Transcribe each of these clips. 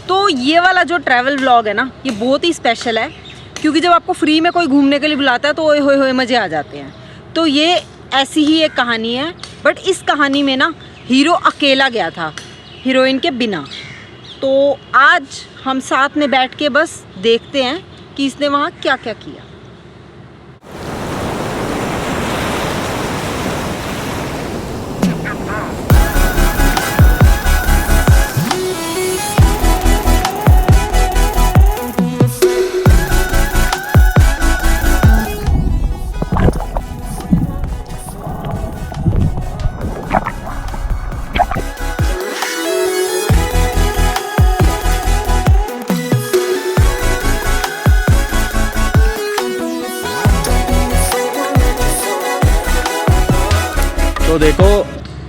तो ये वाला जो ट्रैवल व्लॉग है ना, ये बहुत ही स्पेशल है, क्योंकि जब आपको फ्री में कोई घूमने के लिए बुलाता है तो ओए होए होए मज़े आ जाते हैं। तो ये ऐसी ही एक कहानी है, बट इस कहानी में ना हीरो अकेला गया था, हीरोइन के बिना। तो आज हम साथ में बैठ के बस देखते हैं कि इसने वहाँ क्या क्या किया। तो देखो,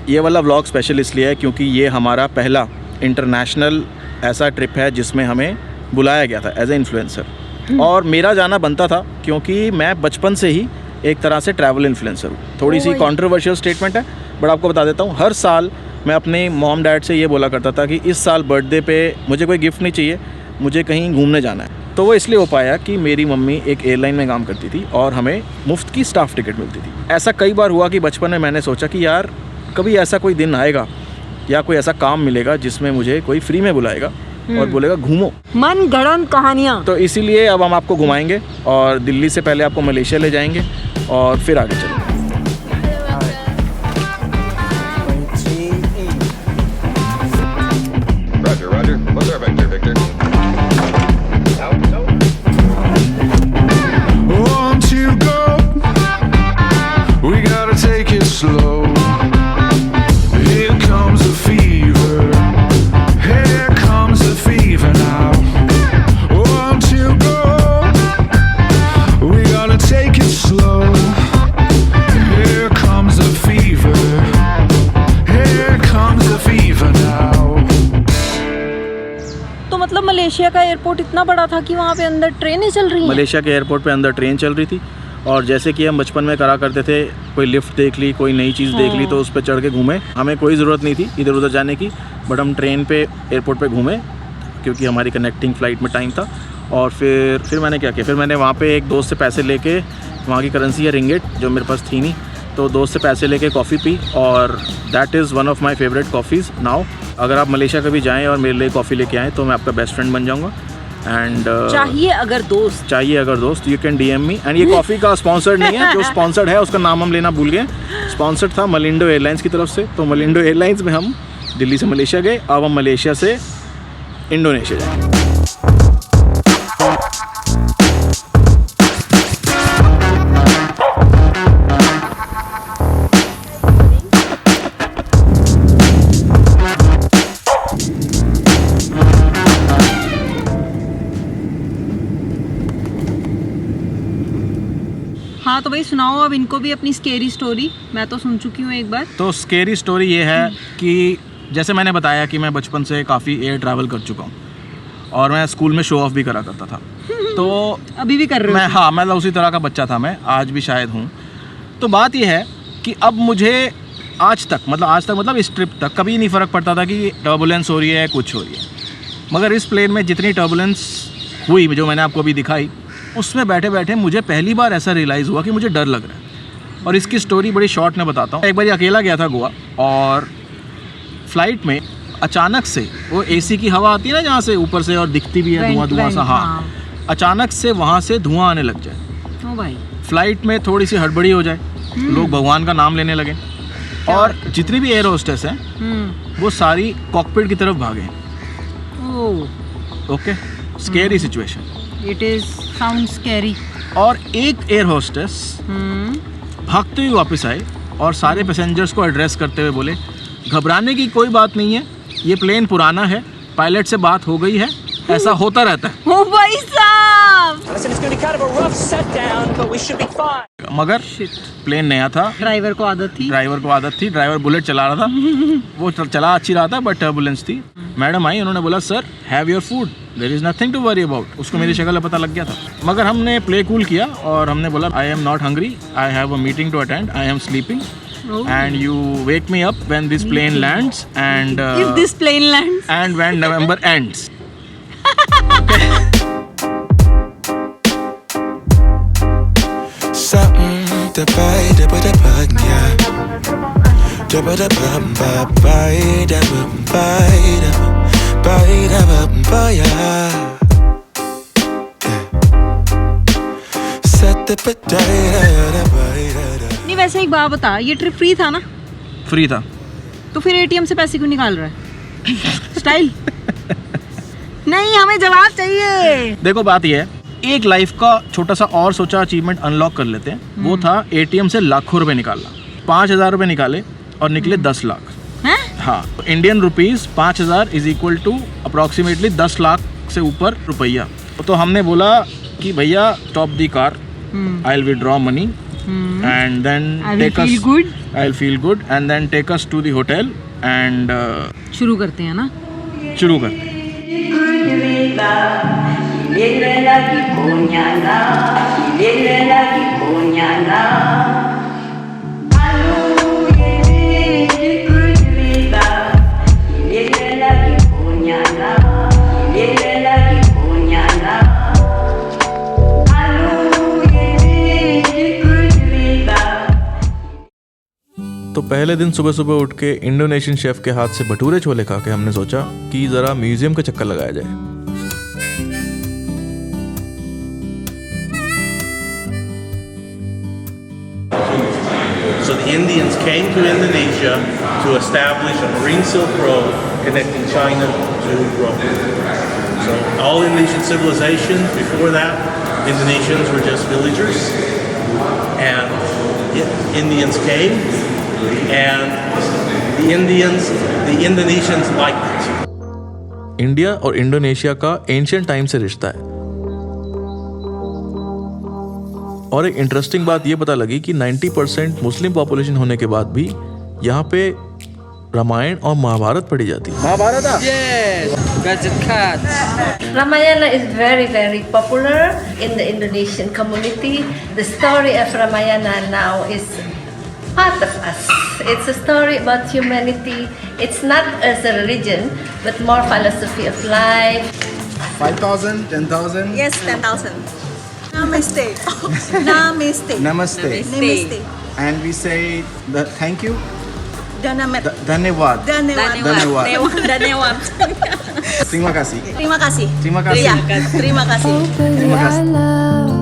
ये वाला व्लॉग स्पेशल इसलिए है क्योंकि ये हमारा पहला इंटरनेशनल ऐसा ट्रिप है जिसमें हमें बुलाया गया था एज ए इन्फ्लुएंसर। और मेरा जाना बनता था क्योंकि मैं बचपन से ही एक तरह से ट्रैवल इन्फ्लुएंसर हूँ। थोड़ी सी कंट्रोवर्शियल स्टेटमेंट है, बट आपको बता देता हूँ, हर साल मैं अपने मॉम डैड से ये बोला करता था कि इस साल बर्थडे पे मुझे कोई गिफ्ट नहीं चाहिए, मुझे कहीं घूमने जाना है। तो वो इसलिए हो पाया कि मेरी मम्मी एक एयरलाइन में काम करती थी और हमें मुफ्त की स्टाफ टिकट मिलती थी। ऐसा कई बार हुआ कि बचपन में मैंने सोचा कि यार कभी ऐसा कोई दिन आएगा या कोई ऐसा काम मिलेगा जिसमें मुझे कोई फ्री में बुलाएगा और बोलेगा घूमो। मन गढ़ंत कहानियाँ। तो इसीलिए अब हम आपको घुमाएंगे और दिल्ली से पहले आपको मलेशिया ले जाएंगे और फिर आगे चलेंगे। मलेशिया का एयरपोर्ट इतना बड़ा था कि वहाँ पे अंदर ट्रेनें चल रही हैं। मलेशिया के एयरपोर्ट पे अंदर ट्रेन चल रही थी और जैसे कि हम बचपन में करा करते थे, कोई लिफ्ट देख ली, कोई नई चीज़ देख ली तो उस पर चढ़ के घूमे। हमें कोई ज़रूरत नहीं थी इधर उधर जाने की, बट हम ट्रेन पे एयरपोर्ट पे घूमे क्योंकि हमारी कनेक्टिंग फ़्लाइट में टाइम था। और फिर मैंने क्या किया, फिर मैंने वहाँ पे एक दोस्त से पैसे लेके, वहाँ की करेंसी है रिंगिट, जो मेरे पास थी नहीं, तो दोस्त से पैसे लेके कॉफ़ी पी और that is one of my favourite coffees now. अगर आप मलेशिया कभी जाएँ और मेरे लिए कॉफ़ी लेके आएँ तो मैं आपका बेस्ट फ्रेंड बन जाऊँगा। एंड चाहिए अगर दोस्त you can DM me. And ये कॉफ़ी का स्पॉन्सर्ड नहीं है, जो स्पॉन्सर्ड है उसका नाम हम लेना भूल गए। स्पॉन्सर्ड था मलिंडो एयरलाइंस की तरफ से। तो मलिंडो एयरलाइंस में हम दिल्ली से मलेशिया गए, अब हम मलेशिया से इंडोनेशिया जाएंगे। हाँ तो भाई सुनाओ अब इनको भी अपनी स्केरी स्टोरी। मैं तो सुन चुकी हूँ एक बार। तो स्केरी स्टोरी ये है कि जैसे मैंने बताया कि मैं बचपन से काफ़ी एयर ट्रैवल कर चुका हूँ और मैं स्कूल में शो ऑफ भी करा करता था। तो अभी भी कर रहे हो? मैं, हाँ, मैं उसी तरह का बच्चा था, मैं आज भी शायद हूँ। तो बात ये है कि अब मुझे आज तक मतलब इस ट्रिप तक कभी नहीं फ़र्क पड़ता था कि टर्बुलेंस हो रही है, कुछ हो रही है। मगर इस प्लेन में जितनी टर्बुलेंस हुई, जो मैंने आपको अभी दिखाई, उसमें बैठे बैठे मुझे पहली बार ऐसा रियलाइज़ हुआ कि मुझे डर लग रहा है। और इसकी स्टोरी बड़ी शॉर्ट में बताता हूँ। एक बार अकेला गया था गोवा और फ्लाइट में अचानक से वो AC की हवा आती है ना जहाँ से ऊपर से और दिखती भी है धुआं सा, हाँ, अचानक से वहाँ से धुआं आने लग जाए। ओ भाई। फ्लाइट में थोड़ी सी हड़बड़ी हो जाए, लोग भगवान का नाम लेने लगे और जितनी भी एयर होस्टेस हैं वो सारी कॉकपिट की तरफ भागे। Okay, scary situation. It is sound scary. और एक एयर होस्टेस भागते हुए वापस आए और सारे पैसेंजर्स को एड्रेस करते हुए बोले, घबराने की कोई बात नहीं है, ये प्लेन पुराना है, पायलट से बात हो गई है, ऐसा होता रहता है। ओ भाई साहब। मगर प्लेन नया था, ड्राइवर को आदत थी, ड्राइवर बुलेट चला रहा था। वो चला अच्छी रहा था बट टर्बुलेंस थी। मैडम आई, उन्होंने बोला, sir have your food, there is nothing to worry about. उसको मेरी शक्ल पता लग गया था, मगर हमने प्ले कूल किया और हमने बोला, I am not hungry, I have a meeting to attend, I am sleeping, and you wake me up when this plane lands and If this plane lands. and when November ends. Something to buy the bug, yeah. The bug, yeah. Set the potato, नहीं वैसे एक बात बता, ये trip free था ना? Free था. तो फिर एटीएम से पैसे क्यों निकाल रहा है? स्टाइल? नहीं, हमें जवाब चाहिए. देखो बात ये है, एक लाइफ का छोटा सा और सोचा अचीवमेंट अनलॉक कर लेते हैं. वो था एटीएम से लाखों रुपए निकालना. 5,000 रुपए निकाले और निकले 10 लाख. हैं? हाँ, Indian rupees 5,000 is equal to approximately 10 lakh से ऊपर रुपया. तो हमने बोला कि भैया stop the car, I will withdraw money and then I will take feel us good. I'll feel good and then take us to the hotel and शुरू करते हैं ना? शुरू करते हैं. तो पहले दिन सुबह सुबह उठ के इंडोनेशियन शेफ के हाथ से भटूरे छोले खा के हमने सोचा कि ज़रा म्यूजियम का चक्कर लगाया जाए. So the Indians came to Indonesia to establish a marine Silk Road connecting China to Rome. So all Indonesian civilizations before that, Indonesians were just villagers, and Indians came, and the Indonesians liked it. India और Indonesia का ancient time से रिश्ता है. और एक interesting बात ये पता लगी कि 90% मुस्लिम पॉपुलेशन होने के बाद भी यहाँ पे रामायण और महाभारत पढ़ी जाती है. Mahabharat Ramayana is very, very popular in the Indonesian community. The story of Ramayana now is part of us. It's a story about humanity. It's not as a religion, but more philosophy of life. 5,000, 10,000. Yes, 10,000. Namaste. Namaste. Namaste. Namaste. And we say the thank you. Dhanyawad. Dhanyawad. Dhanyawad. Dhanyawad. Dhanyawad. Terima kasih. Terima kasih. Terima kasih. Iya, terima kasih. Terima I kasih. love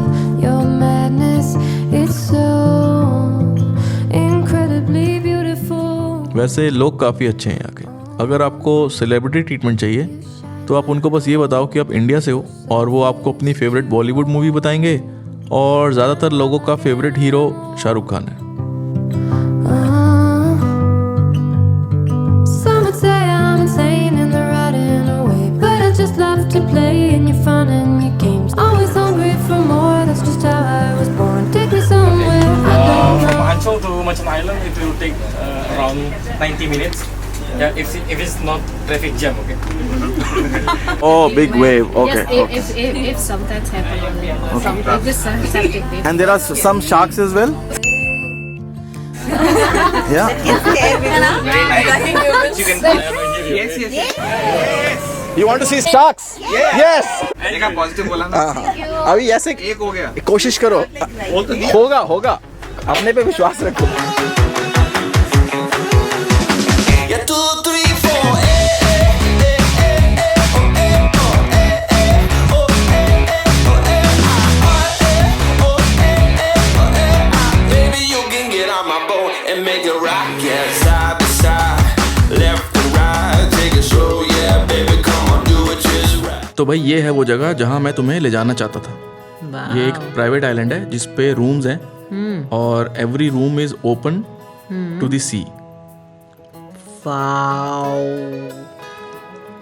your madness. It's so incredibly beautiful. वैसे लोग काफ़ी अच्छे हैं यहाँ के. अगर आपको celebrity treatment चाहिए तो आप उनको बस ये बताओ कि आप इंडिया से हो और वो आपको अपनी फेवरेट बॉलीवुड मूवी बताएंगे. और ज़्यादातर लोगों का फेवरेट हीरो शाहरुख खान है. Some would say I'm insane and they're right in a way, but I just love to play in your fun and your games. Always hungry for more. That's just how I was born. Take me somewhere I don't From know. Ancol to Macan Island, it will take around 90 minutes. Yeah, if it's not traffic jam, okay. Oh, big wave. Okay. Yes, if sometimes happen, sometimes just something. And there are some sharks as well. Yeah. You can yes. You want to see sharks? Yes. Positive बोला ना. अभी ऐसे एक हो गया. कोशिश करो. होगा. अपने पे विश्वास रखो. Yeah, 2, 3, 4. Baby, you can get on my boat and make it rock, yeah, side by side, left and right, take it slow, yeah, baby, come on, do it just right. तो भाई ये है वो जगह जहाँ मैं तुम्हें ले जाना चाहता था. ये एक प्राइवेट आइलैंड है जिस पे रूम्स हैं और every room is open to the sea.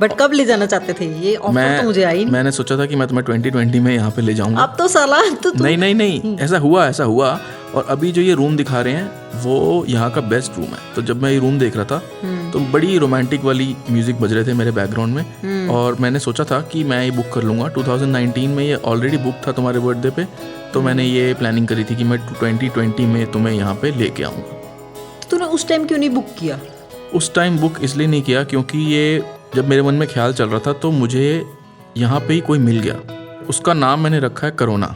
But कब ले जाना चाहते थे? ये ऑफर तो मुझे आई नहीं. मैंने सोचा था कि मैं तुम्हें 2020 में यहाँ पे ले जाऊंगा. अब तो साला तो नहीं ऐसा हुआ. और अभी जो ये रूम दिखा रहे हैं वो यहाँ का बेस्ट रूम है. तो जब मैं ये रूम देख रहा था तो बड़ी रोमांटिक वाली म्यूजिक बज रहे थे मेरे बैकग्राउंड में. और मैंने सोचा था कि मैं ये बुक कर लूँगा. 2019 में ये ऑलरेडी बुक था तुम्हारे बर्थडे पे. तो मैंने ये प्लानिंग करी थी कि मैं 2020 में तुम्हें यहाँ पे लेके आऊँगा. तूने उस टाइम क्यों नहीं बुक किया? उस टाइम बुक इसलिए नहीं किया क्योंकि ये जब मेरे मन में ख्याल चल रहा था तो मुझे यहाँ पे ही कोई मिल गया। उसका नाम मैंने रखा है कोरोना।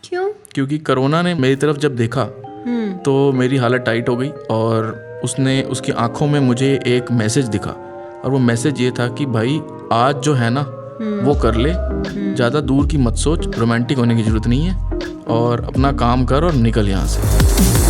क्यों? क्योंकि कोरोना ने मेरी तरफ जब देखा तो मेरी हालत टाइट हो गई और उसकी आंखों में मुझे एक मैसेज दिखा, और वो मैसेज ये था कि भाई आज जो है ना वो कर ले, ज़्यादा दूर की मत सोच, रोमांटिक होने की ज़रूरत नहीं है, और अपना काम कर और निकल यहाँ से।